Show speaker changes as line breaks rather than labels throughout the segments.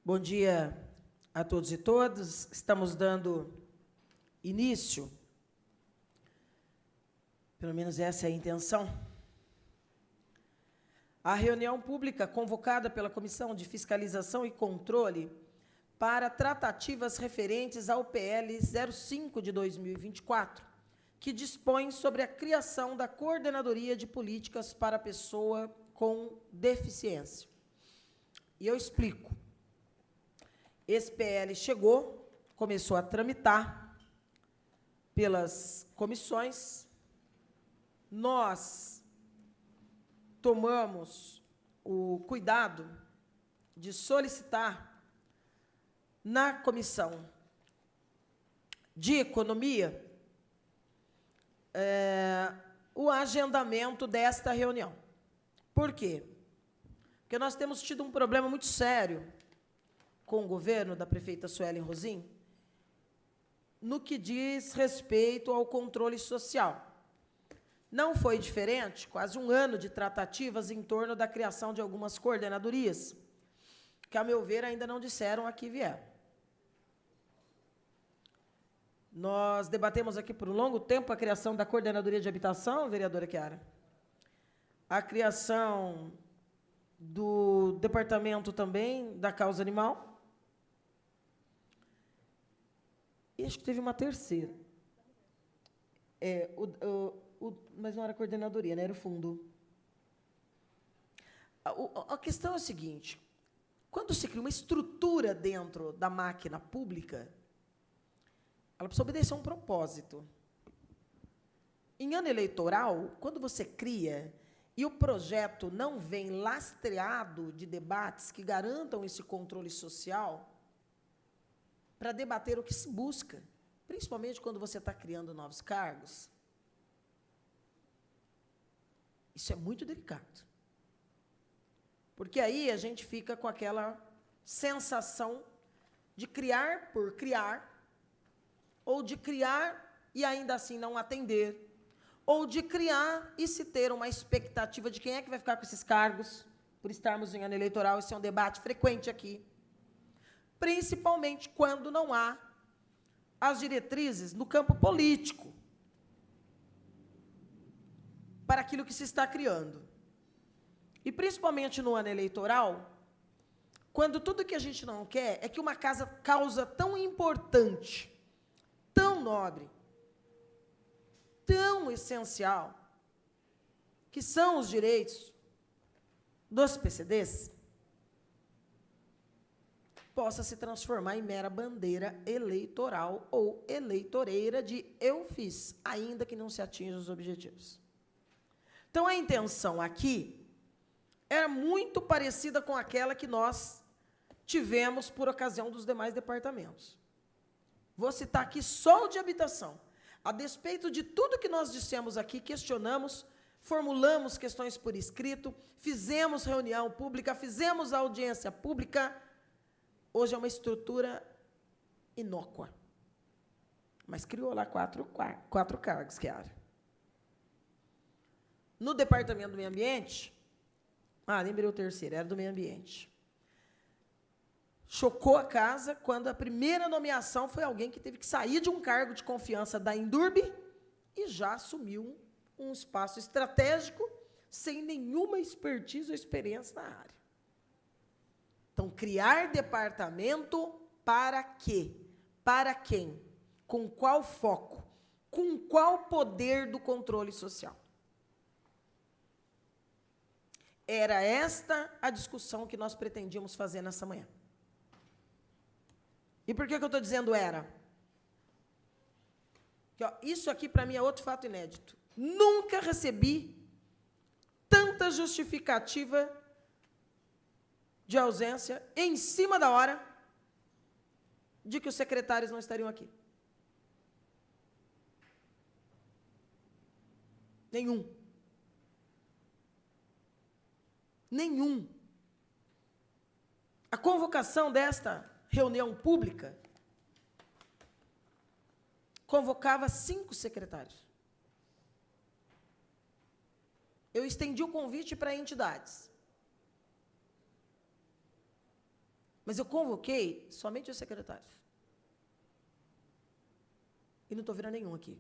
Bom dia a todos e todas. Estamos dando início, pelo menos essa é a intenção, à reunião pública convocada pela Comissão de Fiscalização e Controle para tratativas referentes ao PL 05 de 2024, que dispõe sobre a criação da Coordenadoria de Políticas para a Pessoa com Deficiência. E eu explico. Esse PL chegou, começou a tramitar pelas comissões. Nós tomamos o cuidado de solicitar na Comissão de Economia o agendamento desta reunião. Por quê? Porque nós temos tido um problema muito sério com o governo da prefeita Suelen Rosim, no que diz respeito ao controle social. Não foi diferente, quase um ano de tratativas em torno da criação de algumas coordenadorias, que, a meu ver, ainda não disseram a que vieram. Nós debatemos aqui por um longo tempo a criação da Coordenadoria de Habitação, vereadora Chiara, a criação do departamento também da causa animal, e acho que teve uma terceira. Mas não era coordenadoria, né? Era o fundo. A questão é a seguinte: quando se cria uma estrutura dentro da máquina pública, ela precisa obedecer a um propósito. Em ano eleitoral, quando você cria e o projeto não vem lastreado de debates que garantam esse controle social, para debater o que se busca, principalmente quando você está criando novos cargos, isso é muito delicado. Porque aí a gente fica com aquela sensação de criar por criar, ou de criar e ainda assim não atender, ou de criar e se ter uma expectativa de quem é que vai ficar com esses cargos, por estarmos em ano eleitoral. Esse é um debate frequente aqui, principalmente quando não há as diretrizes no campo político para aquilo que se está criando. E, principalmente no ano eleitoral, quando tudo que a gente não quer é que uma causa tão importante, tão nobre, tão essencial, que são os direitos dos PCDs, possa se transformar em mera bandeira eleitoral ou eleitoreira de eu fiz, ainda que não se atinja os objetivos. Então, a intenção aqui era muito parecida com aquela que nós tivemos por ocasião dos demais departamentos. Vou citar aqui só o de habitação. A despeito de tudo que nós dissemos aqui, questionamos, formulamos questões por escrito, fizemos reunião pública, fizemos audiência pública. Hoje é uma estrutura inócua, mas criou lá quatro cargos, Chiara. No Departamento do Meio Ambiente, lembrei o terceiro, era do Meio Ambiente. Chocou a casa quando a primeira nomeação foi alguém que teve que sair de um cargo de confiança da Indurb e já assumiu um espaço estratégico sem nenhuma expertise ou experiência na área. Então, criar departamento para quê? Para quem? Com qual foco? Com qual poder do controle social? Era esta a discussão que nós pretendíamos fazer nessa manhã. E por que eu estou dizendo era? Porque, isso aqui, para mim, é outro fato inédito. Nunca recebi tanta justificativa de ausência, em cima da hora, de que os secretários não estariam aqui. Nenhum. Nenhum. A convocação desta reunião pública convocava 5 secretários. Eu estendi o convite para entidades. Mas eu convoquei somente os secretários. E não estou vendo nenhum aqui.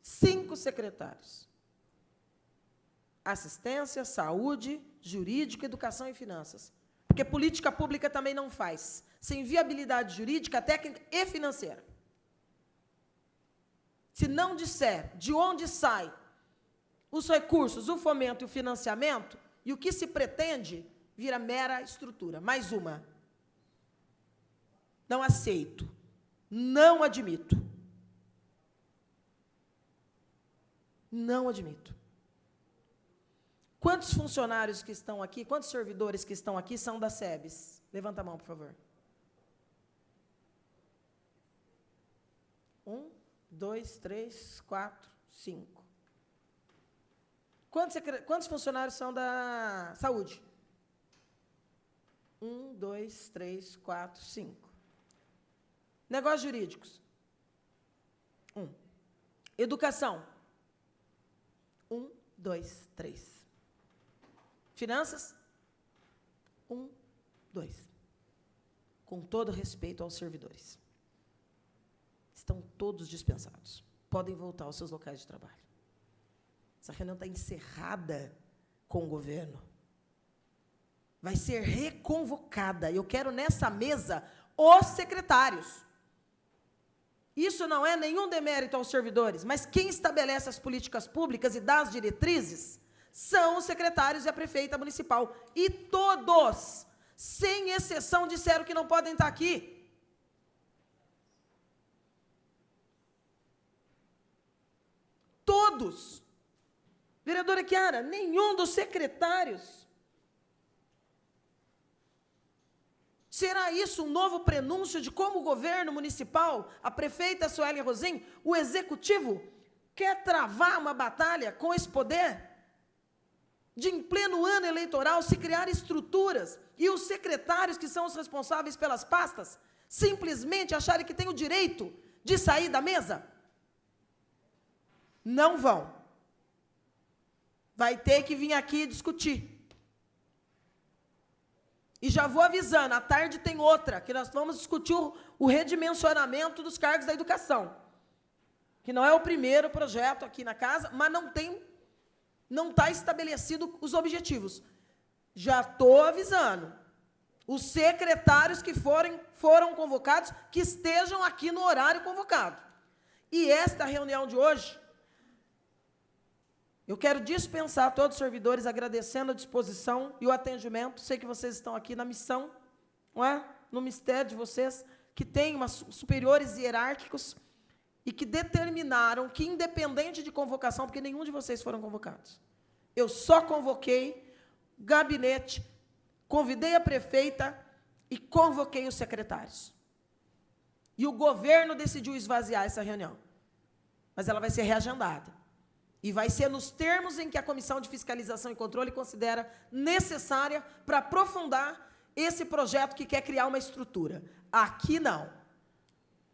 5 secretários. Assistência, saúde, jurídico, educação e finanças. Porque política pública também não faz. Sem viabilidade jurídica, técnica e financeira. Se não disser de onde sai os recursos, o fomento e o financiamento, e o que se pretende, vira mera estrutura. Mais uma. Não aceito. Não admito. Não admito. Quantos funcionários que estão aqui, quantos servidores que estão aqui são da SEBS? Levanta a mão, por favor. 1, 2, 3, 4, 5. Quantos funcionários são da saúde? 1, 2, 3, 4, 5. Negócios jurídicos? 1. Educação? 1, 2, 3. Finanças? 1, 2. Com todo respeito aos servidores. Estão todos dispensados. Podem voltar aos seus locais de trabalho. Essa reunião está encerrada com o governo. Vai ser reconvocada. Eu quero nessa mesa os secretários. Isso não é nenhum demérito aos servidores, mas quem estabelece as políticas públicas e dá as diretrizes são os secretários e a prefeita municipal. E todos, sem exceção, disseram que não podem estar aqui. Todos. Vereadora Chiara, nenhum dos secretários. Será isso um novo prenúncio de como o governo municipal, a prefeita Suelen Rosim, o executivo, quer travar uma batalha com esse poder? De, em pleno ano eleitoral, se criar estruturas e os secretários, que são os responsáveis pelas pastas, simplesmente acharem que têm o direito de sair da mesa? Não vão. Vai ter que vir aqui discutir. E já vou avisando, à tarde tem outra, que nós vamos discutir o redimensionamento dos cargos da educação. Que não é o primeiro projeto aqui na casa, mas não está estabelecido os objetivos. Já estou avisando. Os secretários que foram convocados, que estejam aqui no horário convocado. E esta reunião de hoje, eu quero dispensar a todos os servidores, agradecendo a disposição e o atendimento. Sei que vocês estão aqui na missão, não é? No mistério de vocês, que têm superiores hierárquicos e que determinaram que, independente de convocação, porque nenhum de vocês foram convocados, eu só convoquei o gabinete, convidei a prefeita e convoquei os secretários. E o governo decidiu esvaziar essa reunião. Mas ela vai ser reagendada. E vai ser nos termos em que a Comissão de Fiscalização e Controle considera necessária para aprofundar esse projeto que quer criar uma estrutura. Aqui não.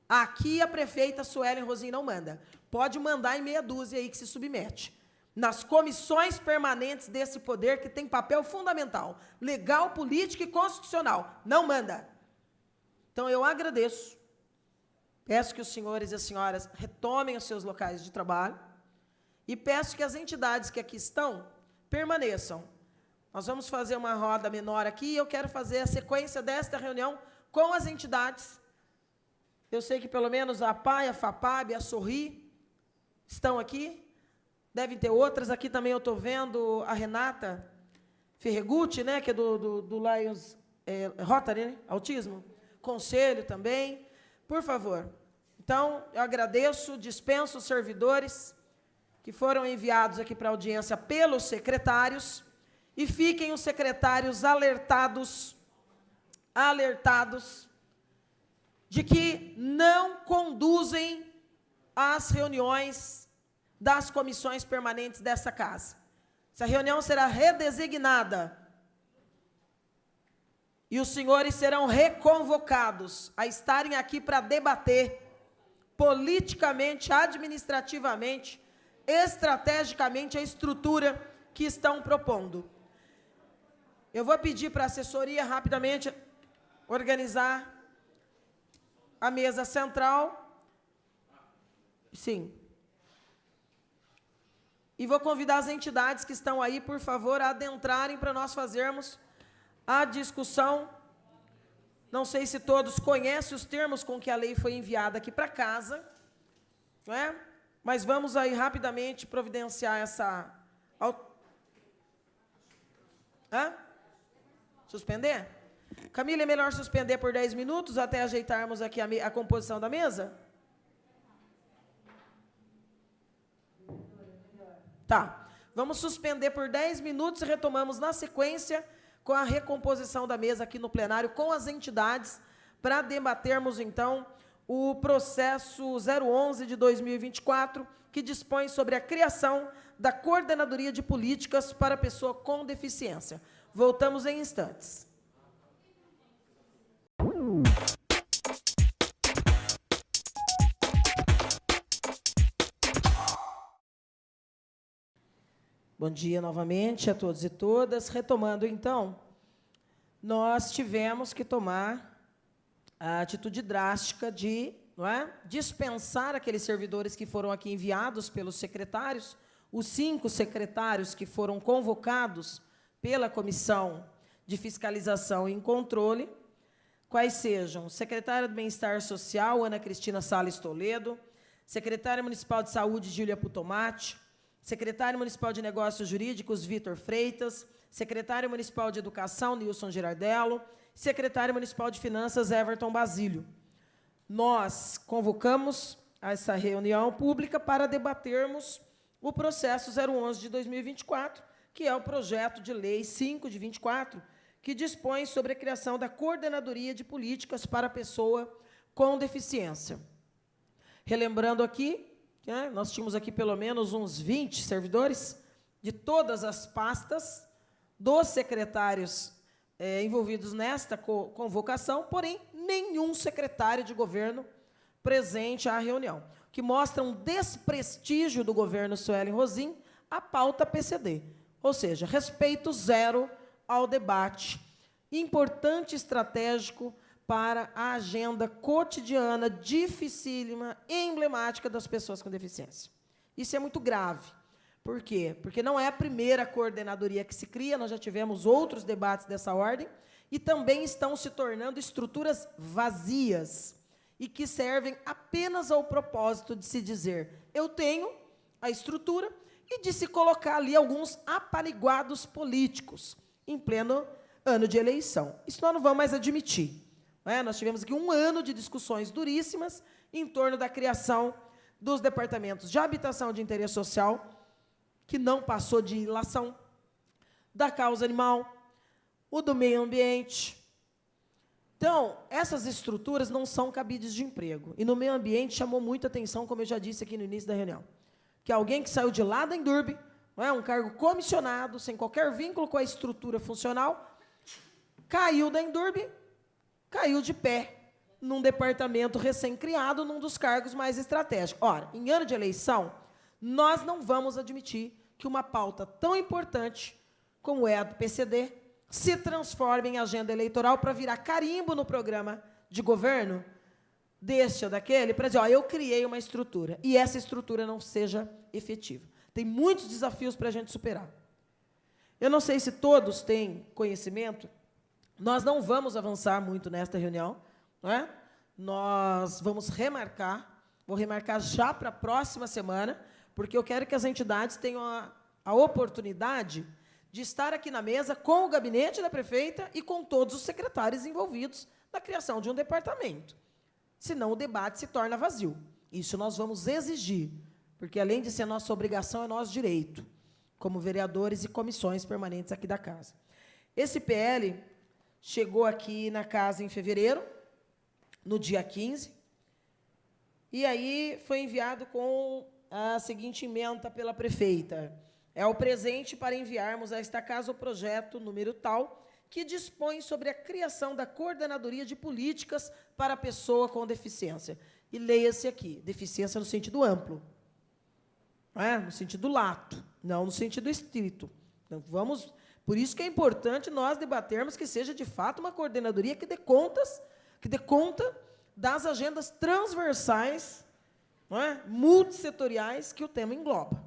Aqui a prefeita Suelen Rosim não manda. Pode mandar em meia dúzia aí que se submete. Nas comissões permanentes desse poder que tem papel fundamental, legal, político e constitucional. Não manda. Então, eu agradeço. Peço que os senhores e as senhoras retomem os seus locais de trabalho. E peço que as entidades que aqui estão permaneçam. Nós vamos fazer uma roda menor aqui e eu quero fazer a sequência desta reunião com as entidades. Eu sei que pelo menos a APAI, a FAPAB, a Sorri estão aqui. Devem ter outras. Aqui também eu estou vendo a Renata Ferregutti, né, que é do Lions Rotary, né, Autismo. Conselho também. Por favor. Então, eu agradeço, dispenso os servidores que foram enviados aqui para a audiência pelos secretários, e fiquem os secretários alertados de que não conduzem as reuniões das comissões permanentes dessa casa. Essa reunião será redesignada, e os senhores serão reconvocados a estarem aqui para debater politicamente, administrativamente, estrategicamente a estrutura que estão propondo. Eu vou pedir para a assessoria rapidamente organizar a mesa central. Sim. E vou convidar as entidades que estão aí, por favor, a adentrarem para nós fazermos a discussão. Não sei se todos conhecem os termos com que a lei foi enviada aqui para casa, não é? Mas vamos aí rapidamente providenciar essa... Hã? Suspender? Camila, é melhor suspender por 10 minutos até ajeitarmos aqui a composição da mesa? Tá. Vamos suspender por 10 minutos e retomamos na sequência com a recomposição da mesa aqui no plenário com as entidades para debatermos, então, o processo 011 de 2024, que dispõe sobre a criação da Coordenadoria de Políticas para a Pessoa com Deficiência. Voltamos em instantes. Bom dia novamente a todos e todas. Retomando, então, nós tivemos que tomar a atitude drástica de, não é, dispensar aqueles servidores que foram aqui enviados pelos secretários, os 5 secretários que foram convocados pela Comissão de Fiscalização e Controle, quais sejam: secretária do Bem-Estar Social, Ana Cristina Salles Toledo, secretária municipal de Saúde, Júlia Putomati, secretário municipal de Negócios Jurídicos, Vitor Freitas, secretário municipal de Educação, Nilson Girardello, secretário municipal de Finanças, Everton Basílio. Nós convocamos essa reunião pública para debatermos o processo 011 de 2024, que é o projeto de lei 5 de 24, que dispõe sobre a criação da Coordenadoria de Políticas para a Pessoa com Deficiência. Relembrando aqui, nós tínhamos aqui pelo menos uns 20 servidores de todas as pastas dos secretários envolvidos nesta convocação, porém, nenhum secretário de governo presente à reunião, que mostra um desprestígio do governo Suelen Rosim à pauta PCD, ou seja, respeito zero ao debate importante e estratégico para a agenda cotidiana, dificílima e emblemática das pessoas com deficiência. Isso é muito grave. Por quê? Porque não é a primeira coordenadoria que se cria, nós já tivemos outros debates dessa ordem, e também estão se tornando estruturas vazias, e que servem apenas ao propósito de se dizer: eu tenho a estrutura, e de se colocar ali alguns apaliguados políticos, em pleno ano de eleição. Isso nós não vamos mais admitir. Nós tivemos aqui um ano de discussões duríssimas em torno da criação dos departamentos de habitação de interesse social, que não passou de ilação, da causa animal, o do meio ambiente. Então, essas estruturas não são cabides de emprego. E no meio ambiente chamou muita atenção, como eu já disse aqui no início da reunião, que alguém que saiu de lá da Endurbe, um cargo comissionado, sem qualquer vínculo com a estrutura funcional, caiu da Endurbe, caiu de pé num departamento recém-criado, num dos cargos mais estratégicos. Ora, em ano de eleição, nós não vamos admitir que uma pauta tão importante como é a do PCD se transforme em agenda eleitoral para virar carimbo no programa de governo deste ou daquele, para dizer: eu criei uma estrutura, e essa estrutura não seja efetiva. Tem muitos desafios para a gente superar. Eu não sei se todos têm conhecimento. Nós não vamos avançar muito nesta reunião, não é? Nós vamos remarcar, vou remarcar já para a próxima semana, porque eu quero que as entidades tenham a oportunidade de estar aqui na mesa com o gabinete da prefeita e com todos os secretários envolvidos na criação de um departamento. Senão o debate se torna vazio. Isso nós vamos exigir, porque, além de ser nossa obrigação, é nosso direito, como vereadores e comissões permanentes aqui da casa. Esse PL chegou aqui na casa em fevereiro, no dia 15, e aí foi enviado com a seguinte ementa pela prefeita: é o presente para enviarmos a esta casa o projeto número tal, que dispõe sobre a criação da Coordenadoria de Políticas para a Pessoa com Deficiência. E leia-se aqui, deficiência no sentido amplo, no sentido lato, não no sentido estrito. Então, vamos Por isso que é importante nós debatermos que seja, de fato, uma coordenadoria que dê conta das agendas transversais, não é? Multissetoriais, que o tema engloba.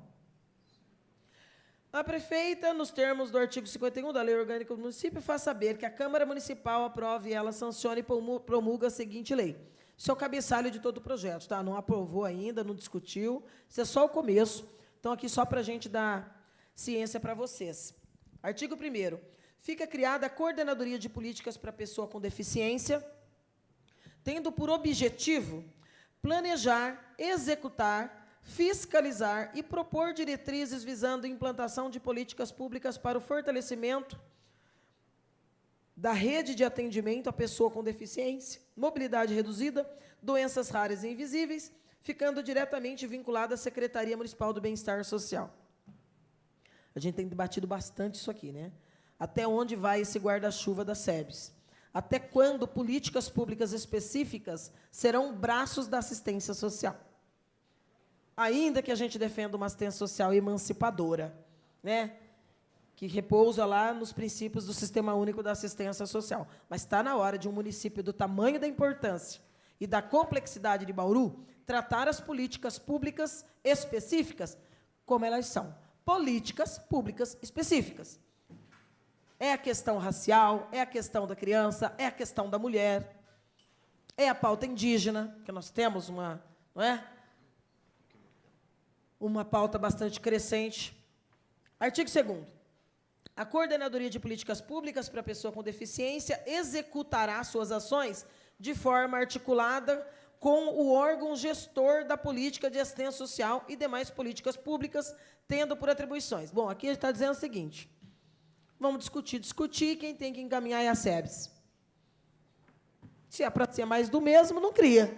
A prefeita, nos termos do artigo 51 da Lei Orgânica do Município, faz saber que a Câmara Municipal aprove e ela sancione e promulga a seguinte lei. Isso é o cabeçalho de todo o projeto, tá? Não aprovou ainda, não discutiu, isso é só o começo. Então, aqui só para a gente dar ciência para vocês. Artigo 1º. Fica criada a Coordenadoria de Políticas para a Pessoa com Deficiência, tendo por objetivo planejar, executar, fiscalizar e propor diretrizes visando a implantação de políticas públicas para o fortalecimento da rede de atendimento à pessoa com deficiência, mobilidade reduzida, doenças raras e invisíveis, ficando diretamente vinculada à Secretaria Municipal do Bem-Estar Social. A gente tem debatido bastante isso aqui, né? Até onde vai esse guarda-chuva da SEBS? Até quando políticas públicas específicas serão braços da assistência social? Ainda que a gente defenda uma assistência social emancipadora, né? Que repousa lá nos princípios do Sistema Único da Assistência Social. Mas está na hora de um município do tamanho da importância e da complexidade de Bauru tratar as políticas públicas específicas como elas são. Políticas públicas específicas. É a questão racial, é a questão da criança, é a questão da mulher, é a pauta indígena, que nós temos uma, não é? Uma pauta bastante crescente. Artigo 2º. A Coordenadoria de Políticas Públicas para a Pessoa com Deficiência executará suas ações de forma articulada com o órgão gestor da política de assistência social e demais políticas públicas, tendo por atribuições. Bom, aqui a gente está dizendo o seguinte, vamos discutir, quem tem que encaminhar é a SEBS. Se é para ser mais do mesmo, não cria.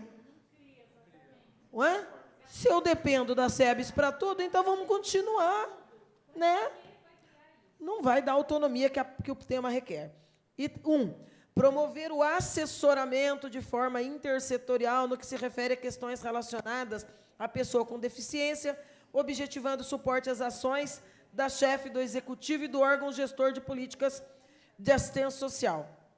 Não é? Se eu dependo da SEBS para tudo, então vamos continuar, né? Não vai dar autonomia que o tema requer. E, promover o assessoramento de forma intersetorial no que se refere a questões relacionadas à pessoa com deficiência, objetivando suporte às ações da chefe do Executivo e do órgão gestor de políticas de assistência social.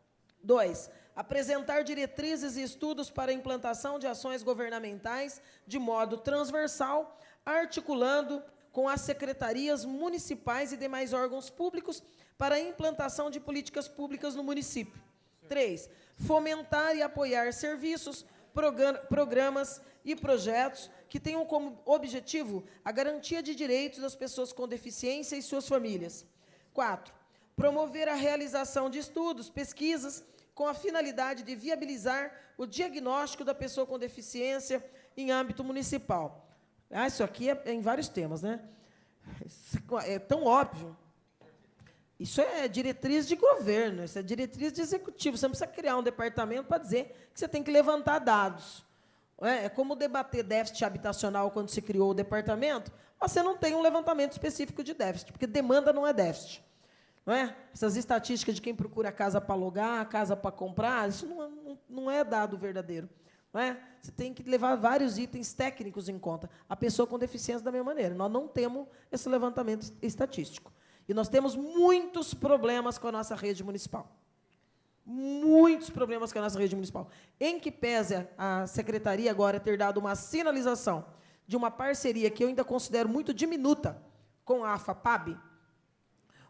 2. Apresentar diretrizes e estudos para a implantação de ações governamentais de modo transversal, articulando com as secretarias municipais e demais órgãos públicos para a implantação de políticas públicas no município. 3. Fomentar e apoiar serviços, programas e projetos que tenham como objetivo a garantia de direitos das pessoas com deficiência e suas famílias. 4. Promover a realização de estudos, pesquisas, com a finalidade de viabilizar o diagnóstico da pessoa com deficiência em âmbito municipal. Isso aqui é em vários temas, né? É tão óbvio. Isso é diretriz de governo, isso é diretriz de executivo. Você não precisa criar um departamento para dizer que você tem que levantar dados. É como debater déficit habitacional quando se criou o departamento, você não tem um levantamento específico de déficit, porque demanda não é déficit. Não é? Essas estatísticas de quem procura casa para alugar, casa para comprar, isso não é dado verdadeiro. Não é? Você tem que levar vários itens técnicos em conta. A pessoa com deficiência, da mesma maneira. Nós não temos esse levantamento estatístico. E nós temos muitos problemas com a nossa rede municipal. Muitos problemas com a nossa rede municipal. Em que pese a secretaria agora ter dado uma sinalização de uma parceria que eu ainda considero muito diminuta com a AFAPAB,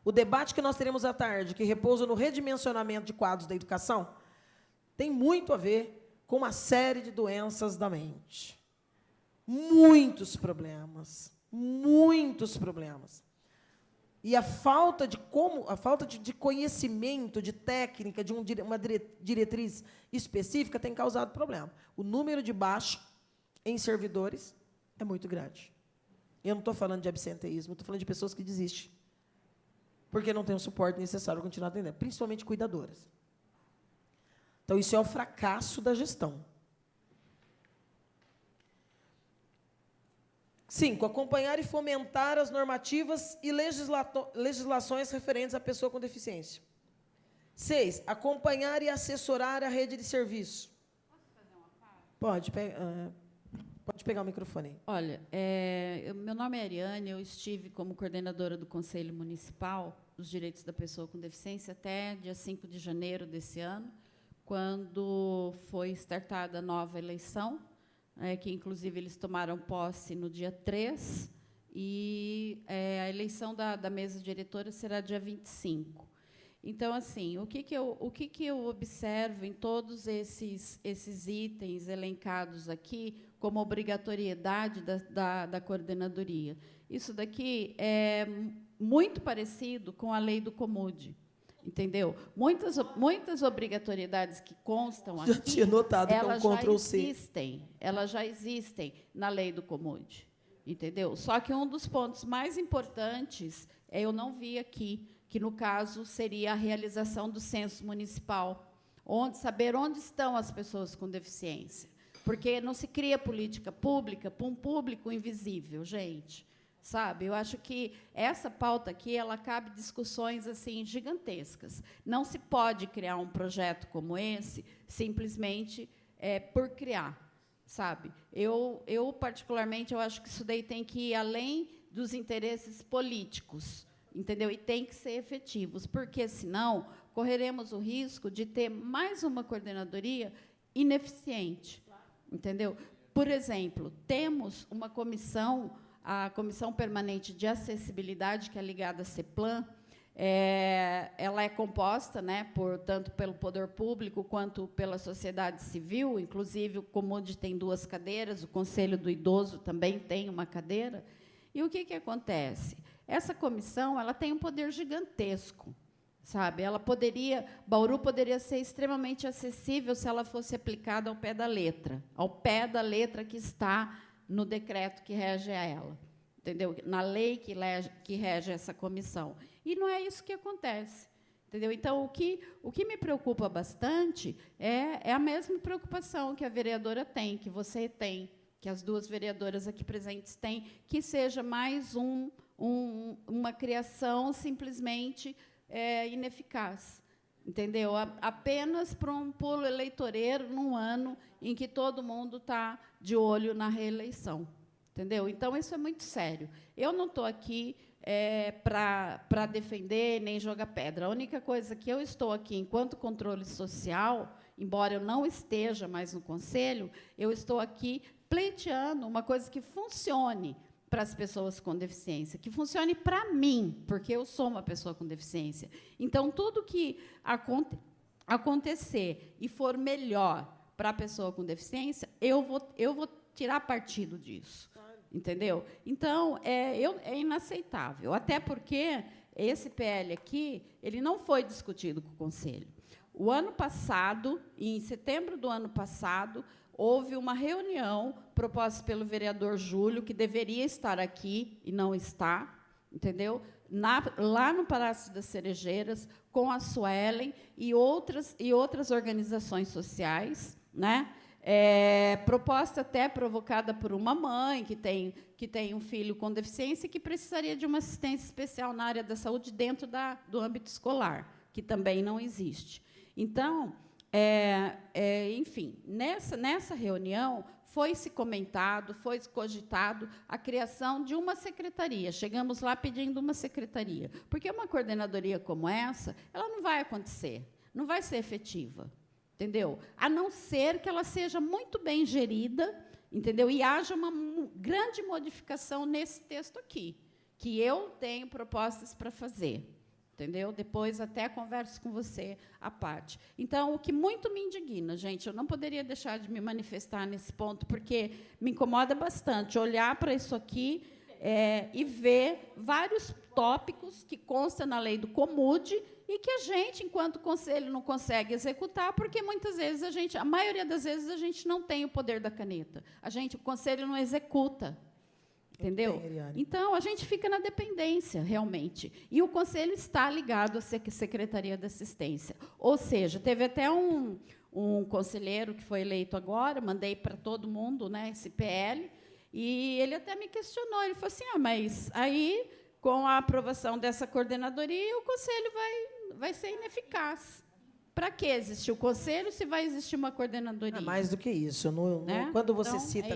o debate que nós teremos à tarde, que repousa no redimensionamento de quadros da educação, tem muito a ver com uma série de doenças da mente. Muitos problemas. Muitos problemas. E a falta de conhecimento, de técnica, de uma diretriz específica tem causado problema. O número de baixo em servidores é muito grande. Eu não estou falando de absenteísmo, estou falando de pessoas que desistem, porque não têm o suporte necessário para continuar atendendo, principalmente cuidadoras. Então, isso é o fracasso da gestão. 5. Acompanhar e fomentar as normativas e legislações referentes à pessoa com deficiência. 6. Acompanhar e assessorar a rede de serviço.
Posso fazer uma parte?
Pode pegar o microfone aí.
Olha, meu nome é Ariane, eu estive como coordenadora do Conselho Municipal os direitos da pessoa com deficiência até dia 5 de janeiro desse ano, quando foi startada a nova eleição, que, inclusive, eles tomaram posse no dia 3, e a eleição da mesa diretora será dia 25. Então, assim, o que eu observo em todos esses itens elencados aqui como obrigatoriedade da coordenadoria? Isso daqui é muito parecido com a lei do COMUD, entendeu? Muitas obrigatoriedades que constam aqui,
já tinha notado que é um Ctrl+C.
Elas já existem na lei do COMUD, entendeu? Só que um dos pontos mais importantes, eu não vi aqui, que, no caso, seria a realização do censo municipal, saber onde estão as pessoas com deficiência. Porque não se cria política pública para um público invisível, gente. Sabe? Eu acho que essa pauta aqui ela cabe discussões assim gigantescas. Não se pode criar um projeto como esse simplesmente por criar, sabe? Eu particularmente, eu acho que isso daí tem que ir além dos interesses políticos, entendeu? E tem que ser efetivos, porque, senão, correremos o risco de ter mais uma coordenadoria ineficiente, entendeu? Por exemplo, temos uma comissão, a Comissão Permanente de Acessibilidade, que é ligada à CEPLAN, ela é composta, né, tanto pelo poder público quanto pela sociedade civil, inclusive o COMUD tem 2 cadeiras, o Conselho do Idoso também tem uma cadeira. E o que acontece? Essa comissão ela tem um poder gigantesco, sabe? Bauru poderia ser extremamente acessível se ela fosse aplicada ao pé da letra que está no decreto que rege a ela, entendeu? Na lei que rege essa comissão. E não é isso que acontece, entendeu? Então, o que me preocupa bastante é a mesma preocupação que a vereadora tem, que você tem, que as 2 vereadoras aqui presentes têm, que seja mais uma criação simplesmente ineficaz, entendeu? Apenas para um pulo eleitoreiro num ano em que todo mundo está de olho na reeleição, entendeu? Então, isso é muito sério. Eu não estou aqui para defender nem jogar pedra. A única coisa que eu estou aqui, enquanto controle social, embora eu não esteja mais no conselho, eu estou aqui pleiteando uma coisa que funcione para as pessoas com deficiência, que funcione para mim, porque eu sou uma pessoa com deficiência. Então, tudo que acontecer e for melhor para a pessoa com deficiência, eu vou tirar partido disso, entendeu? Então, é inaceitável, até porque esse PL aqui ele não foi discutido com o Conselho. O ano passado, em setembro do ano passado, houve uma reunião proposta pelo vereador Júlio, que deveria estar aqui e não está, entendeu? Lá no Palácio das Cerejeiras, com a Suelen e outras organizações sociais, né? Proposta até provocada por uma mãe que tem um filho com deficiência e que precisaria de uma assistência especial na área da saúde dentro do âmbito escolar, que também não existe. Então, enfim, nessa reunião foi-se comentado, foi cogitado a criação de uma secretaria. Chegamos lá pedindo uma secretaria, porque uma coordenadoria como essa, ela não vai acontecer, não vai ser efetiva, entendeu? A não ser que ela seja muito bem gerida, entendeu? E haja uma grande modificação nesse texto aqui, que eu tenho propostas para fazer. Entendeu? Depois até converso com você à parte. Então, o que muito me indigna, gente, eu não poderia deixar de me manifestar nesse ponto, porque me incomoda bastante olhar para isso aqui e ver vários tópicos que constam na lei do COMUD e que a gente, enquanto conselho, não consegue executar, porque muitas vezes a maioria das vezes, a gente não tem o poder da caneta. O conselho não executa. Entendeu? Então, a gente fica na dependência, realmente. E o Conselho está ligado à Secretaria da Assistência. Ou seja, teve até um conselheiro que foi eleito agora, mandei para todo mundo, né, esse PL, e ele até me questionou. Ele falou assim, mas aí, com a aprovação dessa coordenadoria, o Conselho vai ser ineficaz. Para que existir o Conselho se vai existir uma coordenadoria?
Mais do que isso.
Né?
Quando você cita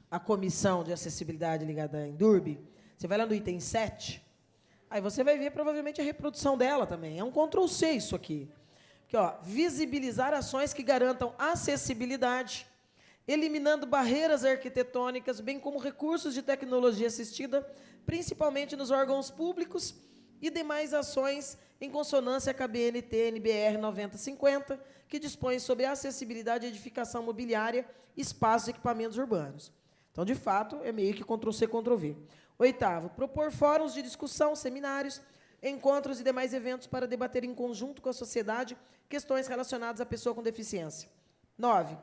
a Comissão de Acessibilidade ligada à Endurbe, você vai lá no item 7, Aí você vai ver, provavelmente, a reprodução dela também. É um Ctrl+C isso aqui. Aqui, ó, visibilizar ações que garantam acessibilidade, eliminando barreiras arquitetônicas, bem como recursos de tecnologia assistida, principalmente nos órgãos públicos, e demais ações em consonância com a BNT-NBR 9050, que dispõe sobre a acessibilidade e edificação mobiliária, espaços e equipamentos urbanos. Então, de fato, é meio que Ctrl+C, Ctrl+V. 8º, propor fóruns de discussão, seminários, encontros e demais eventos para debater em conjunto com a sociedade questões relacionadas à pessoa com deficiência. 9,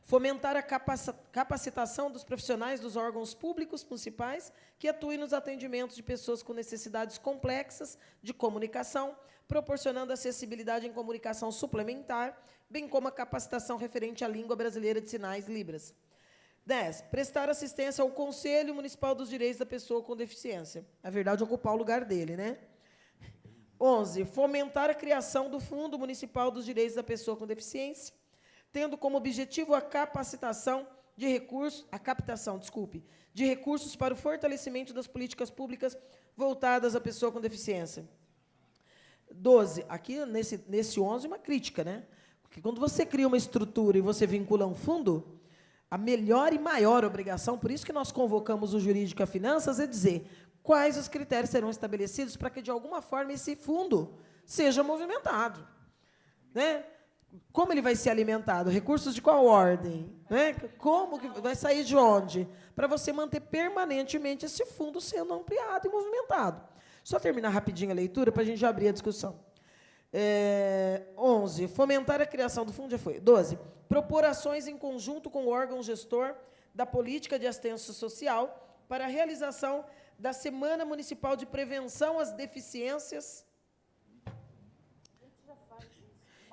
fomentar a capacitação dos profissionais dos órgãos públicos municipais que atuem nos atendimentos de pessoas com necessidades complexas de comunicação, proporcionando acessibilidade em comunicação suplementar, bem como a capacitação referente à língua brasileira de sinais, Libras. 10, prestar assistência ao Conselho Municipal dos Direitos da Pessoa com Deficiência. Na verdade, ocupar o lugar dele, né? 11, fomentar a criação do Fundo Municipal dos Direitos da Pessoa com Deficiência, tendo como objetivo a captação de recursos para o fortalecimento das políticas públicas voltadas à pessoa com deficiência. 12, aqui nesse 11, uma crítica, né? Porque quando você cria uma estrutura e você vincula um fundo, a melhor e maior obrigação, por isso que nós convocamos o jurídico e a finanças, é dizer quais os critérios serão estabelecidos para que, de alguma forma, esse fundo seja movimentado, né? Como ele vai ser alimentado? Recursos de qual ordem? Né? Como que vai sair de onde? Para você manter permanentemente esse fundo sendo ampliado e movimentado. Só terminar rapidinho a leitura para a gente já abrir a discussão. 11, fomentar a criação do fundo, já foi. 12, propor ações em conjunto com o órgão gestor da política de assistência social para a realização da Semana Municipal de Prevenção às Deficiências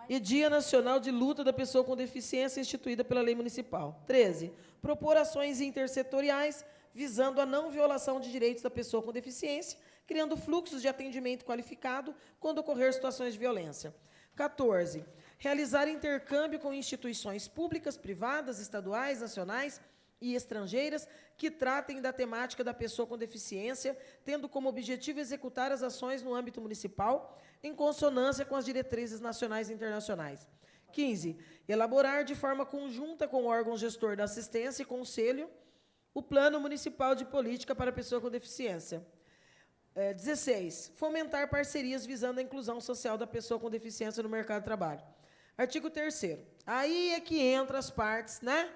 e Dia Nacional de Luta da Pessoa com Deficiência, instituída pela Lei Municipal. 13, propor ações intersetoriais visando a não violação de direitos da pessoa com deficiência, criando fluxos de atendimento qualificado quando ocorrer situações de violência. 14, realizar intercâmbio com instituições públicas, privadas, estaduais, nacionais e estrangeiras que tratem da temática da pessoa com deficiência, tendo como objetivo executar as ações no âmbito municipal, em consonância com as diretrizes nacionais e internacionais. 15, elaborar de forma conjunta com o órgão gestor da assistência e conselho o Plano Municipal de Política para a Pessoa com Deficiência. 16, fomentar parcerias visando a inclusão social da pessoa com deficiência no mercado de trabalho. Artigo 3º. Aí é que entra as partes, né?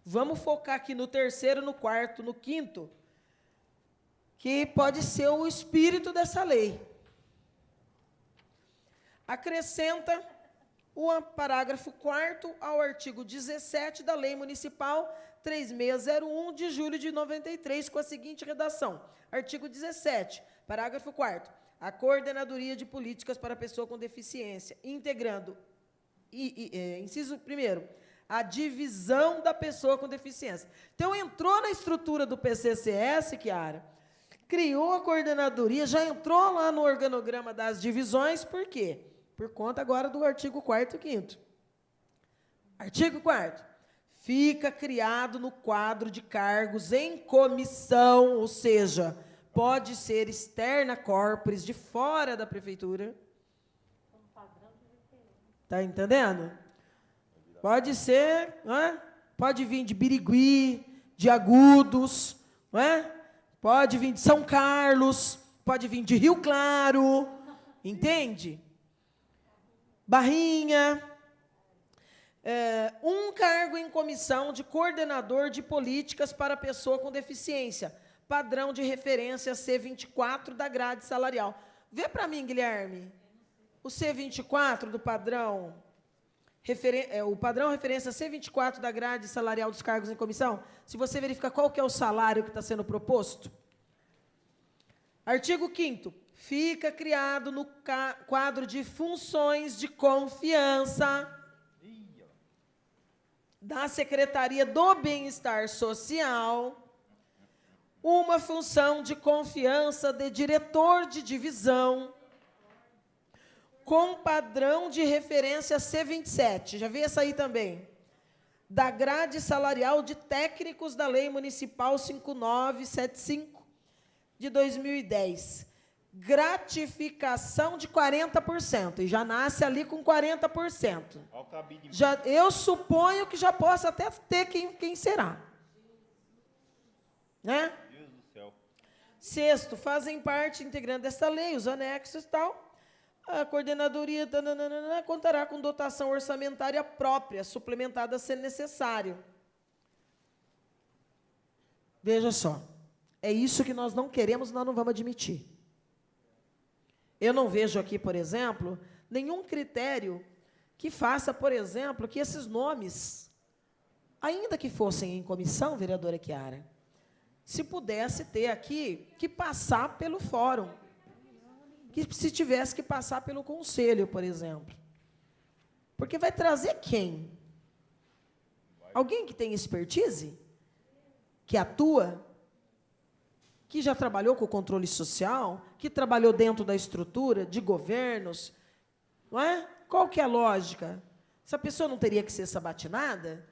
Vamos focar aqui no 3º, no 4º, no 5º, que pode ser o espírito dessa lei. Acrescenta o parágrafo 4º ao artigo 17 da Lei Municipal 3601, de julho de 93, com a seguinte redação. Artigo 17, parágrafo 4º. A Coordenadoria de Políticas para a Pessoa com Deficiência, integrando, inciso 1º, a divisão da pessoa com deficiência. Então, entrou na estrutura do PCCS, Kiara, criou a coordenadoria, já entrou lá no organograma das divisões, por quê? Por conta agora do artigo 4º e 5º. Artigo 4º. Fica criado no quadro de cargos em comissão, ou seja, pode ser externa corporis, de fora da prefeitura. Está entendendo? Pode ser, não é? Pode vir de Birigui, de Agudos, não é? Pode vir de São Carlos, pode vir de Rio Claro, entende? Barrinha. Um cargo em comissão de coordenador de políticas para a pessoa com deficiência, padrão de referência C24 da grade salarial. Vê para mim, Guilherme, o C24 do padrão, o padrão referência C24 da grade salarial dos cargos em comissão, se você verificar qual que é o salário que está sendo proposto. Artigo 5º. Fica criado no quadro de funções de confiança da Secretaria do Bem-Estar Social uma função de confiança de diretor de divisão com padrão de referência C27, já vi essa aí também, da grade salarial de técnicos da Lei Municipal 5975, de 2010. Gratificação de 40%, e já nasce ali com 40%. Eu suponho que já possa até ter quem será. Né?
Deus do céu.
Sexto, fazem parte integrante dessa lei, os anexos e tal. A coordenadoria contará com dotação orçamentária própria, suplementada se necessário. Veja só, é isso que nós não queremos, nós não vamos admitir. Eu não vejo aqui, por exemplo, nenhum critério que faça, por exemplo, que esses nomes, ainda que fossem em comissão, vereadora Chiara, se pudesse ter aqui que passar pelo fórum, que se tivesse que passar pelo conselho, por exemplo. Porque vai trazer quem? Alguém que tem expertise? Que atua? Que já trabalhou com o controle social? Que trabalhou dentro da estrutura de governos? Não é? Qual que é a lógica? Essa pessoa não teria que ser sabatinada?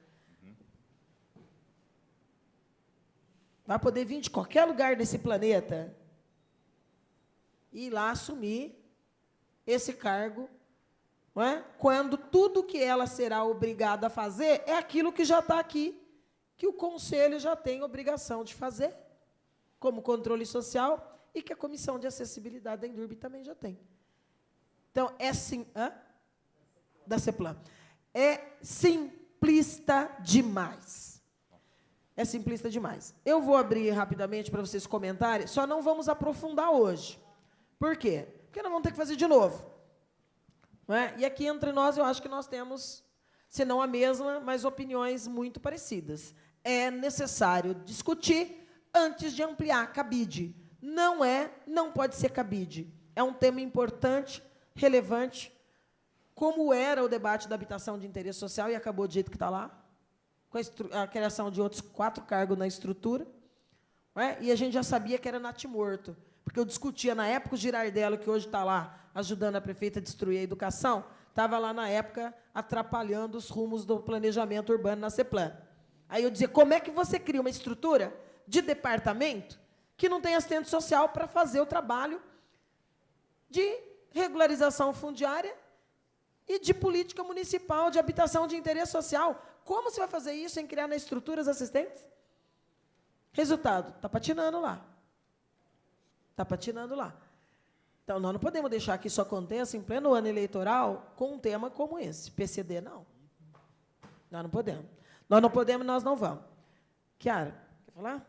Vai poder vir de qualquer lugar desse planeta e ir lá assumir esse cargo, não é? Quando tudo que ela será obrigada a fazer é aquilo que já está aqui, que o Conselho já tem obrigação de fazer, como controle social, e que a Comissão de Acessibilidade da Endurbe também já tem. Então, é sim... Da CEPLAN. É simplista demais. É simplista demais. Eu vou abrir rapidamente para vocês comentarem, só não vamos aprofundar hoje. Por quê? Porque nós vamos ter que fazer de novo. Não é? E aqui, entre nós, eu acho que nós temos, se não a mesma, mas opiniões muito parecidas. É necessário discutir antes de ampliar cabide. Não pode ser cabide. É um tema importante, relevante, como era o debate da habitação de interesse social, e acabou do jeito que está lá, com a criação de outros 4 cargos na estrutura. Não é? E a gente já sabia que era natimorto, porque eu discutia na época, o Girardello, que hoje está lá ajudando a prefeita a destruir a educação, estava lá na época atrapalhando os rumos do planejamento urbano na CEPLAN. Aí eu dizia, como é que você cria uma estrutura de departamento que não tem assistente social para fazer o trabalho de regularização fundiária e de política municipal de habitação de interesse social? Como você vai fazer isso sem criar nas estruturas assistentes? Resultado, está patinando lá. Está patinando lá. Então, nós não podemos deixar que isso aconteça em pleno ano eleitoral com um tema como esse. PCD, não. Nós não podemos. Nós não podemos, nós não vamos. Chiara, quer falar?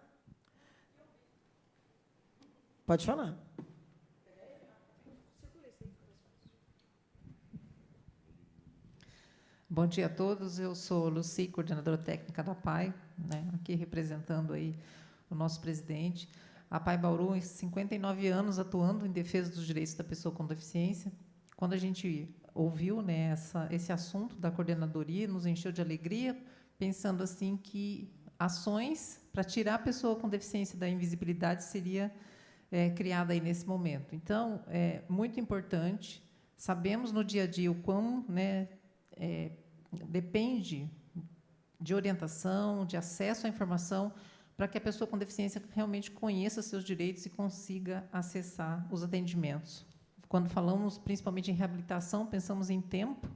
Pode falar.
Bom dia a todos. Eu sou Luci, coordenadora técnica da APAI, né, aqui representando aí o nosso presidente. A APAI Bauru, 59 anos atuando em defesa dos direitos da pessoa com deficiência. Quando a gente ouviu, né, esse assunto da coordenadoria, nos encheu de alegria, pensando assim que ações para tirar a pessoa com deficiência da invisibilidade seria criada aí nesse momento. Então, é muito importante. Sabemos no dia a dia o quão, né, depende de orientação, de acesso à informação, para que a pessoa com deficiência realmente conheça seus direitos e consiga acessar os atendimentos. Quando falamos principalmente em reabilitação, pensamos em tempo,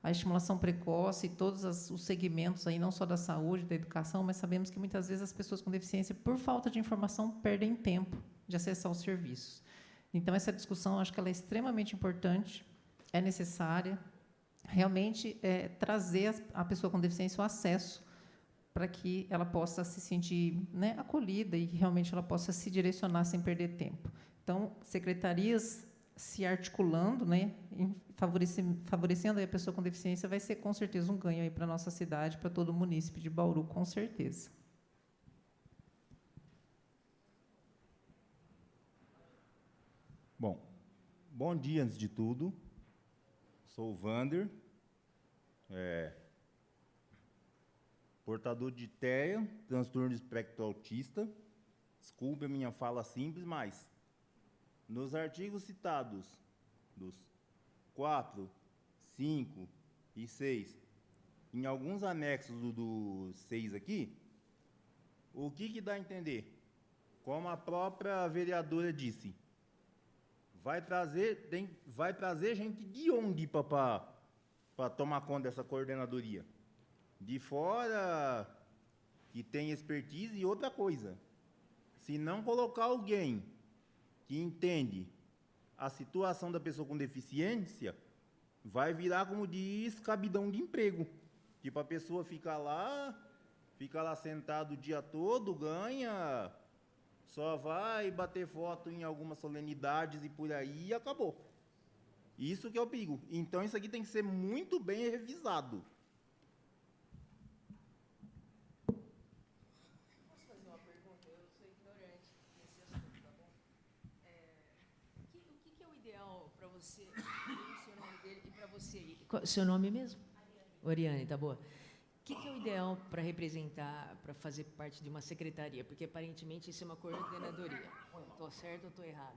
a estimulação precoce, todos os segmentos, aí, não só da saúde, da educação, mas sabemos que muitas vezes as pessoas com deficiência, por falta de informação, perdem tempo de acessar os serviços. Então, essa discussão, acho que ela é extremamente importante, é necessária, realmente trazer a pessoa com deficiência o acesso para que ela possa se sentir, né, acolhida e que realmente ela possa se direcionar sem perder tempo. Então, secretarias se articulando, né, favorecendo a pessoa com deficiência, vai ser, com certeza, um ganho aí para a nossa cidade, para todo o município de Bauru, com certeza.
Bom dia, antes de tudo. Sou o Vander, portador de TEA, transtorno de espectro autista. Desculpe a minha fala simples, mas nos artigos citados, dos 4, 5 e 6, em alguns anexos do 6 aqui, o que dá a entender? Como a própria vereadora disse, vai trazer gente de onde para tomar conta dessa coordenadoria? De fora, que tem expertise. E outra coisa, se não colocar alguém que entende a situação da pessoa com deficiência, vai virar, como diz, cabidão de emprego. Tipo, a pessoa fica lá sentado o dia todo, ganha, só vai bater foto em algumas solenidades e por aí e acabou. Isso que é o perigo. Então, isso aqui tem que ser muito bem revisado.
Posso fazer uma pergunta? Eu sou ignorante nesse assunto, tá bom? O que é o ideal para você, o seu nome dele e para você? Seu nome mesmo? Oriane, tá boa. O que é o ideal para representar, para fazer parte de uma secretaria? Porque, aparentemente, isso é uma coordenadoria. Estou certo ou estou errada?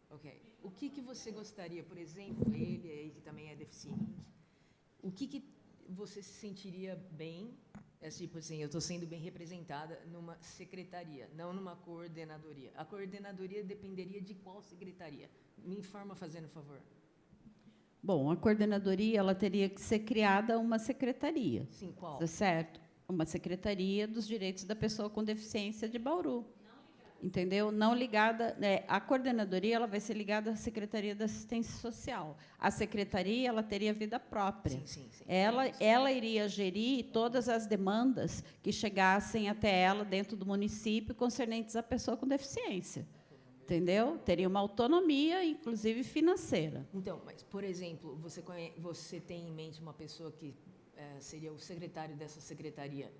Ok. O que você gostaria, por exemplo, ele aí que também é deficiente, o que você se sentiria bem, tipo assim, eu estou sendo bem representada numa secretaria, não numa coordenadoria. A coordenadoria dependeria de qual secretaria? Me informa, fazendo favor.
Bom, a coordenadoria ela teria que ser criada uma secretaria.
Sim, qual?
Tá certo? Uma secretaria dos direitos da pessoa com deficiência de Bauru. Entendeu? Não ligada, a coordenadoria ela vai ser ligada à Secretaria da Assistência Social. A secretaria ela teria vida própria.
Sim.
Ela iria gerir todas as demandas que chegassem até ela dentro do município concernentes à pessoa com deficiência. Entendeu? Teria uma autonomia, inclusive financeira.
Então, mas, por exemplo, você tem em mente uma pessoa que seria o secretário dessa secretaria,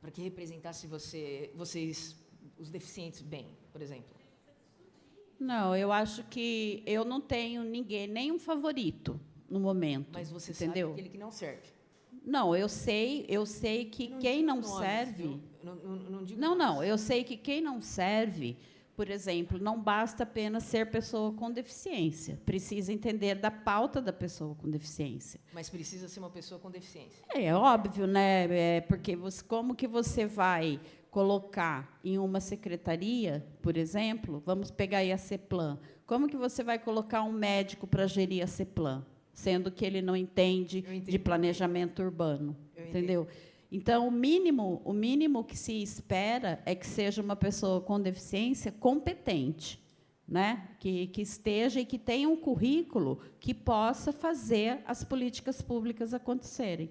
para que representasse vocês, os deficientes, bem, por exemplo?
Não, eu acho que eu não tenho nenhum favorito no momento.
Mas você
entendeu?
sabe aquele que não serve.
Não, eu sei que quem não serve...
Não digo
Não,
nomes.
eu sei que quem não serve, por exemplo, não basta apenas ser pessoa com deficiência. Precisa entender da pauta da pessoa com deficiência.
Mas precisa ser uma pessoa com deficiência.
É óbvio, né? Porque como que você vai colocar em uma secretaria, por exemplo, vamos pegar aí a CEPLAN, como que você vai colocar um médico para gerir a CEPLAN, sendo que ele não entende de planejamento urbano, entendeu? Então, o mínimo que se espera é que seja uma pessoa com deficiência competente, né? Que esteja e que tenha um currículo que possa fazer as políticas públicas acontecerem,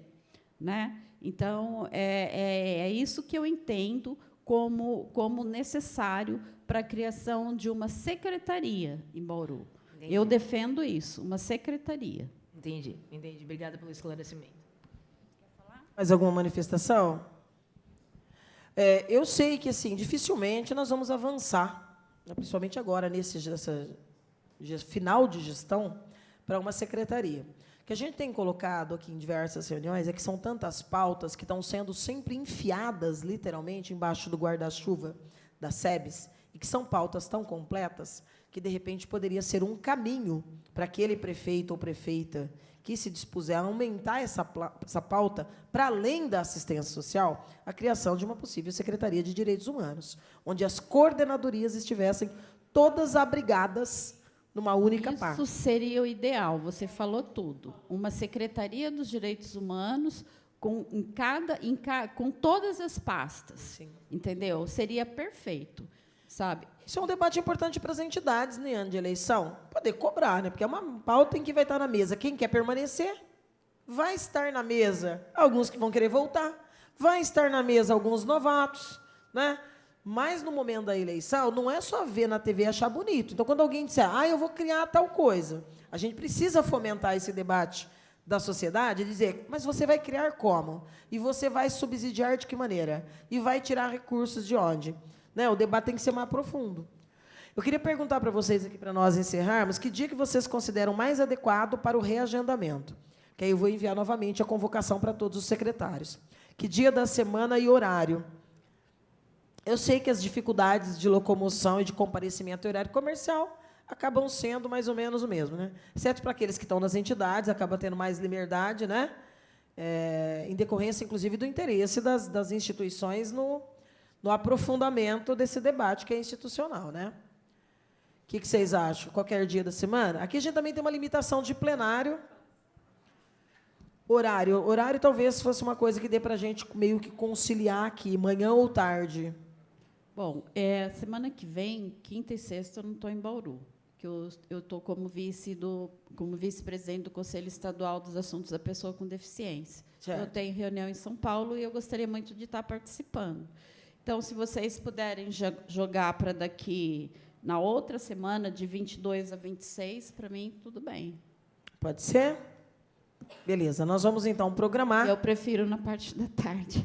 né? Então, é isso que eu entendo como necessário para a criação de uma secretaria em Bauru.
Entendi.
Eu defendo isso, uma secretaria.
Entendi. Obrigada pelo esclarecimento.
Mais alguma manifestação? Eu sei que, assim, dificilmente nós vamos avançar, né, principalmente agora, nesse final de gestão, para uma secretaria. O que a gente tem colocado aqui em diversas reuniões é que são tantas pautas que estão sendo sempre enfiadas, literalmente, embaixo do guarda-chuva da SEBS, e que são pautas tão completas que, de repente, poderia ser um caminho para aquele prefeito ou prefeita que se dispuser a aumentar essa pauta, para além da assistência social, a criação de uma possível Secretaria de Direitos Humanos, onde as coordenadorias estivessem todas abrigadas numa única parte.
Isso seria o ideal, você falou tudo. Uma Secretaria dos Direitos Humanos com todas as pastas.
Sim.
Entendeu? Seria perfeito, sabe?
Isso é um debate importante para as entidades, né, ano de eleição, poder cobrar, né? Porque é uma pauta em que vai estar na mesa. Quem quer permanecer, vai estar na mesa alguns que vão querer voltar, vai estar na mesa alguns novatos, né? Mas, no momento da eleição, não é só ver na TV e achar bonito. Então, quando alguém disser, eu vou criar tal coisa, a gente precisa fomentar esse debate da sociedade e dizer, mas você vai criar como? E você vai subsidiar de que maneira? E vai tirar recursos de onde? Né? O debate tem que ser mais profundo. Eu queria perguntar para vocês aqui, para nós encerrarmos, que dia que vocês consideram mais adequado para o reagendamento? Que aí eu vou enviar novamente a convocação para todos os secretários. Que dia da semana e horário? Eu sei que as dificuldades de locomoção e de comparecimento em horário comercial acabam sendo mais ou menos o mesmo, né? Exceto para aqueles que estão nas entidades, acaba tendo mais liberdade, né? Em decorrência, inclusive, do interesse das instituições no aprofundamento desse debate que é institucional, né? O que vocês acham? Qualquer dia da semana? Aqui a gente também tem uma limitação de plenário. Horário talvez fosse uma coisa que dê para a gente meio que conciliar aqui, manhã ou tarde.
Bom, semana que vem, quinta e sexta, eu não estou em Bauru, que eu estou como vice-presidente do Conselho Estadual dos Assuntos da Pessoa com Deficiência.
Certo.
Eu tenho reunião em São Paulo e eu gostaria muito de estar participando. Então, se vocês puderem jogar para daqui, na outra semana, de 22 a 26, para mim, tudo bem.
Pode ser? Beleza, nós vamos, então, programar.
Eu prefiro na parte da tarde.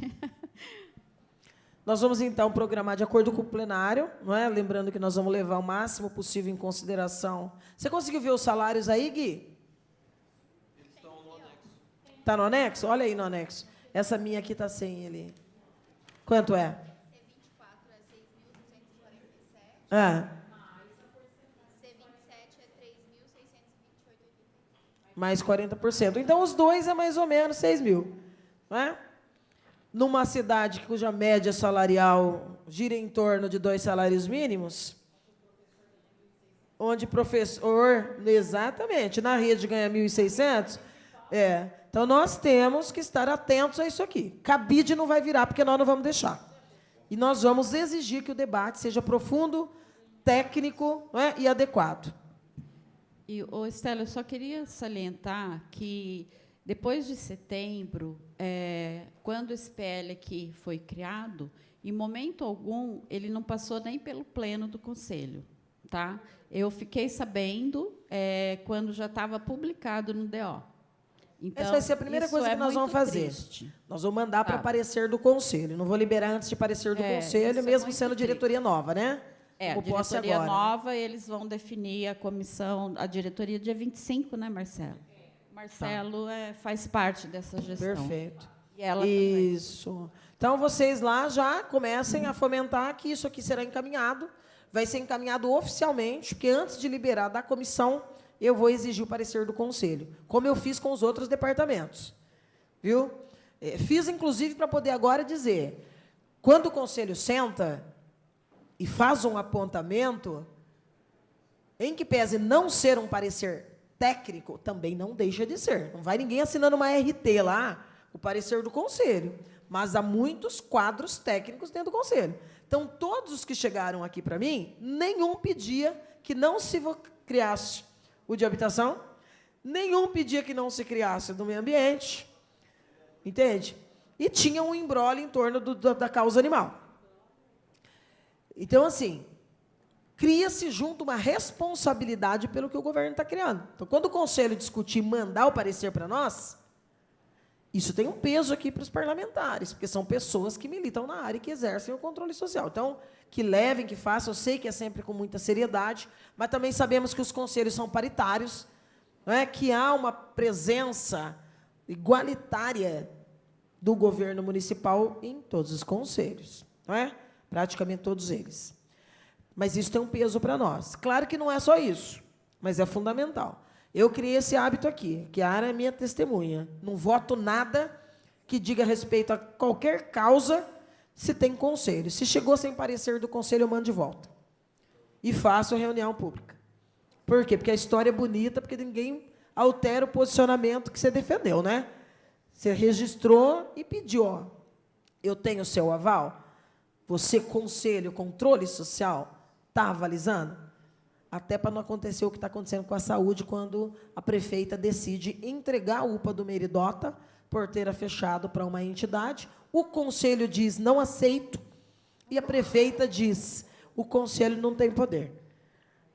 Nós vamos, então, programar de acordo com o plenário, não é? Lembrando que nós vamos levar o máximo possível em consideração. Você conseguiu ver os salários aí, Gui? Eles estão no anexo. Está no anexo? Olha aí no anexo. Essa minha aqui está sem ele. Quanto é?
C24 é 6.247.
Ah,
C27 é 3.628,80.
mais 40%. Então, os dois é mais ou menos 6 mil. Não é? Numa cidade cuja média salarial gira em torno de 2 salários mínimos, onde professor, exatamente, na rede ganha 1.600, então nós temos que estar atentos a isso aqui. Cabide não vai virar, porque nós não vamos deixar. E nós vamos exigir que o debate seja profundo, técnico, não é, e adequado.
E, Estela, eu só queria salientar que, depois de setembro, quando esse PL aqui foi criado, em momento algum, ele não passou nem pelo pleno do Conselho. Tá? Eu fiquei sabendo quando já estava publicado no DO. Então,
essa vai ser a primeira coisa que nós vamos fazer.
Triste.
Nós vamos mandar para
Tá.
parecer do Conselho. Não vou liberar antes de parecer do Conselho,
isso é
mesmo
muito
sendo diretoria nova, né?
A
Como posse
diretoria
agora.
nova, eles vão definir a comissão, a diretoria dia 25, né, Marcelo? Marcelo faz parte dessa gestão.
Perfeito.
E ela também.
Isso. Então, vocês lá já comecem a fomentar que isso aqui será encaminhado. Vai ser encaminhado oficialmente, porque antes de liberar da comissão, eu vou exigir o parecer do Conselho, como eu fiz com os outros departamentos. Viu? Fiz, inclusive, para poder agora dizer, quando o Conselho senta e faz um apontamento, em que pese não ser um parecer técnico, também não deixa de ser. Não vai ninguém assinando uma RT lá, o parecer do Conselho. Mas há muitos quadros técnicos dentro do Conselho. Então, todos os que chegaram aqui para mim, nenhum pedia que não se criasse o de habitação, nenhum pedia que não se criasse do meio ambiente, entende? E tinha um imbróglio em torno da causa animal. Então, assim, cria-se junto uma responsabilidade pelo que o governo está criando. Então, quando o Conselho discutir e mandar o parecer para nós, isso tem um peso aqui para os parlamentares, porque são pessoas que militam na área e que exercem o controle social. Então, que levem, que façam, eu sei que é sempre com muita seriedade, mas também sabemos que os conselhos são paritários, não é? Que há uma presença igualitária do governo municipal em todos os conselhos, não é? Praticamente todos eles. Mas isso tem um peso para nós. Claro que não é só isso, mas é fundamental. Eu criei esse hábito aqui, que a Ara é minha testemunha. Não voto nada que diga respeito a qualquer causa se tem conselho. Se chegou sem parecer do conselho, eu mando de volta. E faço a reunião pública. Por quê? Porque a história é bonita, porque ninguém altera o posicionamento que você defendeu, né? Você registrou e pediu, ó, eu tenho o seu aval? Você, conselho, controle social, está avalizando? Até para não acontecer o que está acontecendo com a saúde, quando a prefeita decide entregar a UPA do Meridota, porteira fechado para uma entidade, o conselho diz, não aceito, e a prefeita diz, o conselho não tem poder.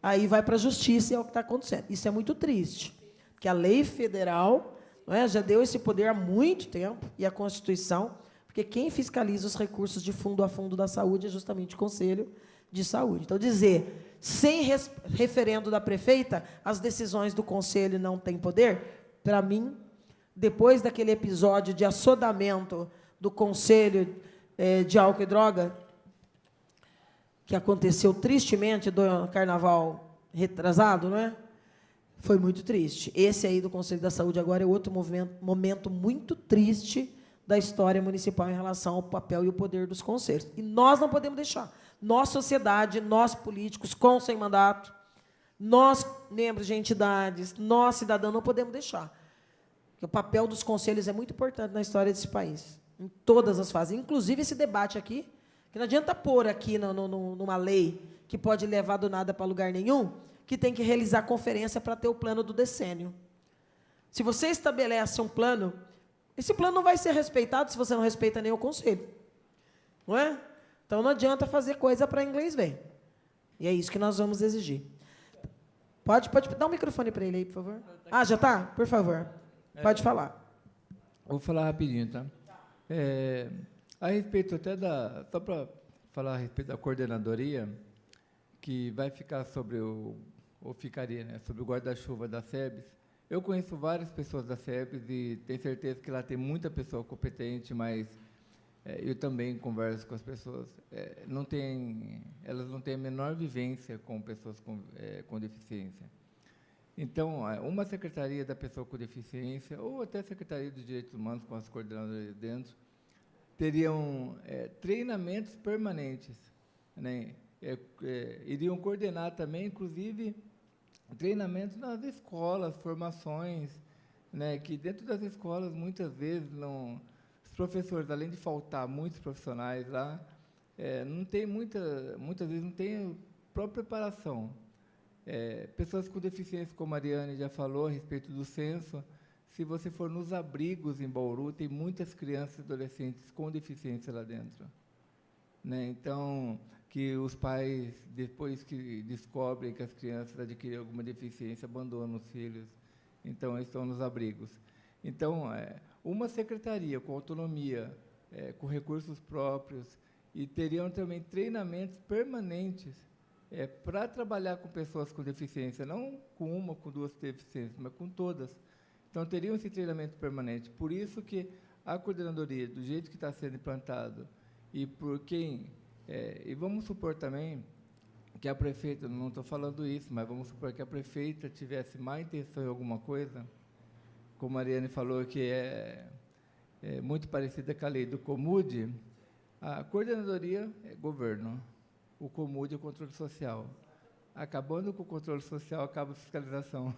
Aí vai para a justiça e é o que está acontecendo. Isso é muito triste, porque a lei federal, não é, já deu esse poder há muito tempo, e a Constituição, porque quem fiscaliza os recursos de fundo a fundo da saúde é justamente o Conselho de Saúde. Então, dizer, sem referendo da prefeita, as decisões do Conselho não têm poder, para mim, depois daquele episódio de assodamento do Conselho de Álcool e Droga, que aconteceu tristemente do Carnaval retrasado, não é? Foi muito triste. Esse aí do Conselho da Saúde agora é outro momento muito triste da história municipal em relação ao papel e o poder dos conselhos. E nós não podemos deixar. Nós, sociedade, nós, políticos, com ou sem mandato, nós, membros de entidades, nós, cidadãos, não podemos deixar. Porque o papel dos conselhos é muito importante na história desse país, em todas as fases. Inclusive, esse debate aqui, que não adianta pôr aqui numa lei que pode levar do nada para lugar nenhum, que tem que realizar conferência para ter o plano do decênio. Se você estabelece um plano, esse plano não vai ser respeitado se você não respeita nem o conselho. Não é? Então, não adianta fazer coisa para inglês ver. E é isso que nós vamos exigir. Pode dar um microfone para ele aí, por favor. Ah, já está? Por favor. Pode falar.
Vou falar rapidinho, tá? A respeito até só para falar a respeito da coordenadoria, que vai ficar sobre ou ficaria, né, sobre o guarda-chuva da SEBS. Eu conheço várias pessoas da SEBS e tenho certeza que lá tem muita pessoa competente, mas eu também converso com as pessoas. Elas não têm a menor vivência com pessoas com deficiência. Então, uma secretaria da pessoa com deficiência, ou até a Secretaria dos Direitos Humanos, com as coordenadoras dentro, teriam treinamentos permanentes, né? Iriam coordenar também, inclusive, treinamentos nas escolas, formações, né? Que dentro das escolas, muitas vezes, os professores, além de faltar muitos profissionais lá, não tem muitas vezes não tem própria preparação. Pessoas com deficiência, como a Ariane já falou a respeito do censo, se você for nos abrigos em Bauru, tem muitas crianças e adolescentes com deficiência lá dentro, né? Então, que os pais, depois que descobrem que as crianças adquirem alguma deficiência, abandonam os filhos. Então, estão nos abrigos. Então, uma secretaria com autonomia, com recursos próprios, e teriam também treinamentos permanentes para trabalhar com pessoas com deficiência, não com uma, com duas deficiências, mas com todas. Então, teriam esse treinamento permanente. Por isso que a coordenadoria, do jeito que está sendo implantado, e por quem... e vamos supor também que a prefeita, não estou falando isso, mas vamos supor que a prefeita tivesse má intenção em alguma coisa, como a Ariane falou, que é muito parecida com a lei do COMUD, a coordenadoria é governo, o COMUD é o controle social. Acabando com o controle social, acaba a fiscalização.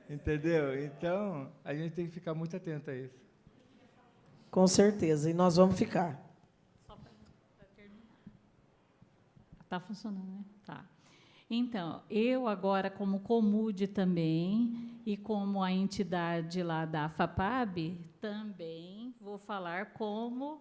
Entendeu? Então, a gente tem que ficar muito atento a isso.
Com certeza, e nós vamos ficar.
Está funcionando, né? Tá. Então, eu agora, como COMUD também, e como a entidade lá da FAPAB, também vou falar como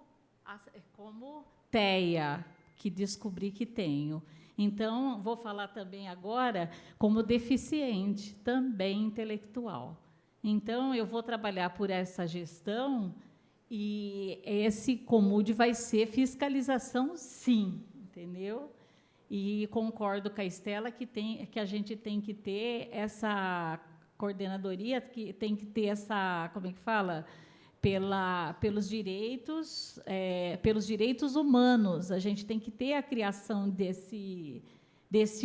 TEA, que descobri que tenho. Então, vou falar também agora como deficiente, também intelectual. Então, eu vou trabalhar por essa gestão e esse COMUD vai ser fiscalização, sim, entendeu? E concordo com a Estela que a gente tem que ter essa coordenadoria, que tem que ter essa, como é que fala? Pelos direitos humanos. A gente tem que ter a criação desse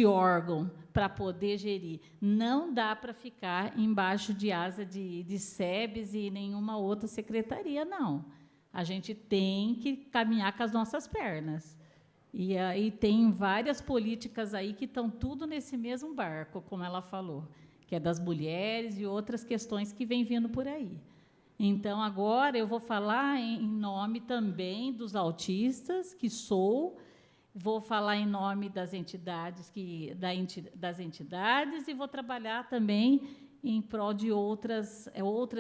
órgão para poder gerir. Não dá para ficar embaixo de asa de SEBS e nenhuma outra secretaria, não. A gente tem que caminhar com as nossas pernas. E aí tem várias políticas aí que estão tudo nesse mesmo barco, como ela falou, que é das mulheres e outras questões que vêm vindo por aí. Então, agora eu vou falar em nome também dos autistas, que sou, vou falar em nome das entidades, e vou trabalhar também em prol de outras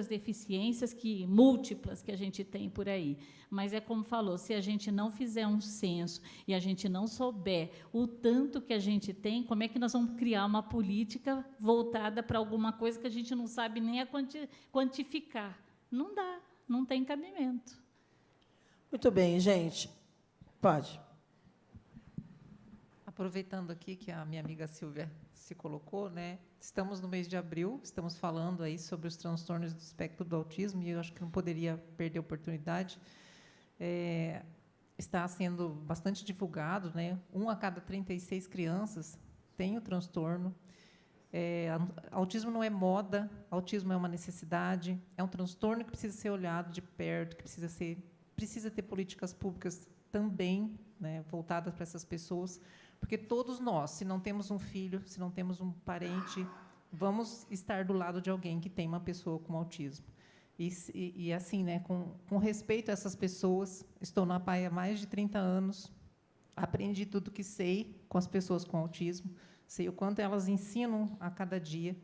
deficiências múltiplas que a gente tem por aí. Mas é como falou, se a gente não fizer um censo e a gente não souber o tanto que a gente tem, como é que nós vamos criar uma política voltada para alguma coisa que a gente não sabe nem quantificar? Não dá, não tem cabimento.
Muito bem, gente. Pode.
Aproveitando aqui que a minha amiga Silvia se colocou, né? Estamos no mês de abril, estamos falando aí sobre os transtornos do espectro do autismo, e eu acho que não poderia perder a oportunidade. Está sendo bastante divulgado, né? 1 a cada 36 crianças tem o transtorno. Autismo não é moda, autismo é uma necessidade, é um transtorno que precisa ser olhado de perto, que precisa ter políticas públicas também, né, voltadas para essas pessoas, porque todos nós, se não temos um filho, se não temos um parente, vamos estar do lado de alguém que tem uma pessoa com autismo. E assim, né, com respeito a essas pessoas, estou na APAE há mais de 30 anos, aprendi tudo que sei com as pessoas com autismo, sei o quanto elas ensinam a cada dia,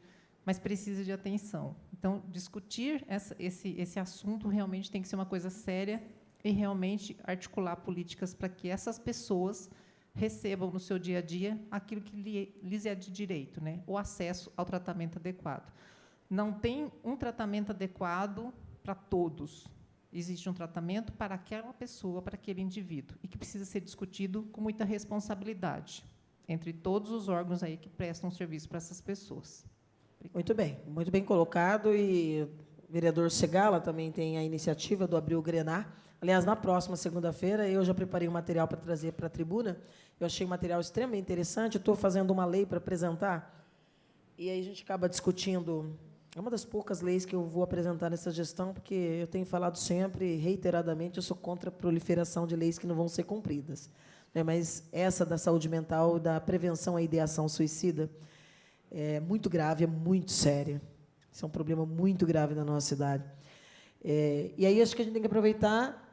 mas precisa de atenção. Então, discutir esse assunto realmente tem que ser uma coisa séria e realmente articular políticas para que essas pessoas recebam no seu dia a dia aquilo que lhes é de direito, né? O acesso ao tratamento adequado. Não tem um tratamento adequado para todos. Existe um tratamento para aquela pessoa, para aquele indivíduo, e que precisa ser discutido com muita responsabilidade entre todos os órgãos aí que prestam serviço para essas pessoas.
Muito bem colocado. E o vereador Segala também tem a iniciativa do Abril Grenar. Aliás, na próxima segunda-feira, eu já preparei um material para trazer para a tribuna. Eu achei um material extremamente interessante. Estou fazendo uma lei para apresentar, e aí a gente acaba discutindo. É uma das poucas leis que eu vou apresentar nessa gestão, porque eu tenho falado sempre, reiteradamente, eu sou contra a proliferação de leis que não vão ser cumpridas. Mas essa da saúde mental, da prevenção à ideação suicida, é muito grave, é muito séria. Isso é um problema muito grave na nossa cidade. E aí acho que a gente tem que aproveitar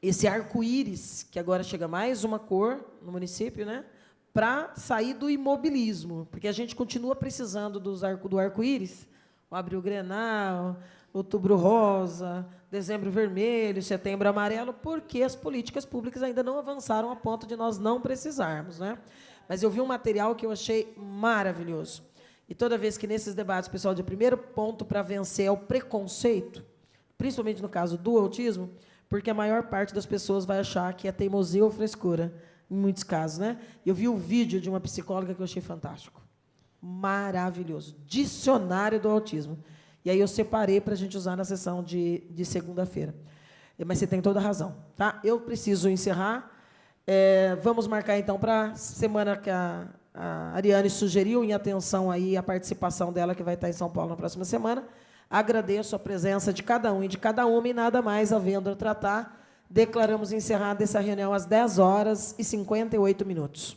esse arco-íris, que agora chega mais uma cor no município, né, para sair do imobilismo, porque a gente continua precisando do arco-íris, o Abril Grenar, Outubro Rosa, Dezembro Vermelho, Setembro Amarelo, porque as políticas públicas ainda não avançaram a ponto de nós não precisarmos, né? Mas eu vi um material que eu achei maravilhoso. E toda vez que nesses debates, pessoal, de primeiro ponto para vencer é o preconceito, principalmente no caso do autismo, porque a maior parte das pessoas vai achar que é teimosia ou frescura, em muitos casos, né? Eu vi um vídeo de uma psicóloga que eu achei fantástico. Maravilhoso. Dicionário do autismo. E aí eu separei para a gente usar na sessão de segunda-feira. Mas você tem toda a razão. Tá? Eu preciso encerrar. Vamos marcar, então, para a semana que a Ariane sugeriu, em atenção aí à participação dela, que vai estar em São Paulo na próxima semana. Agradeço a presença de cada um e de cada uma, e nada mais havendo a tratar, declaramos encerrada essa reunião às 10h58.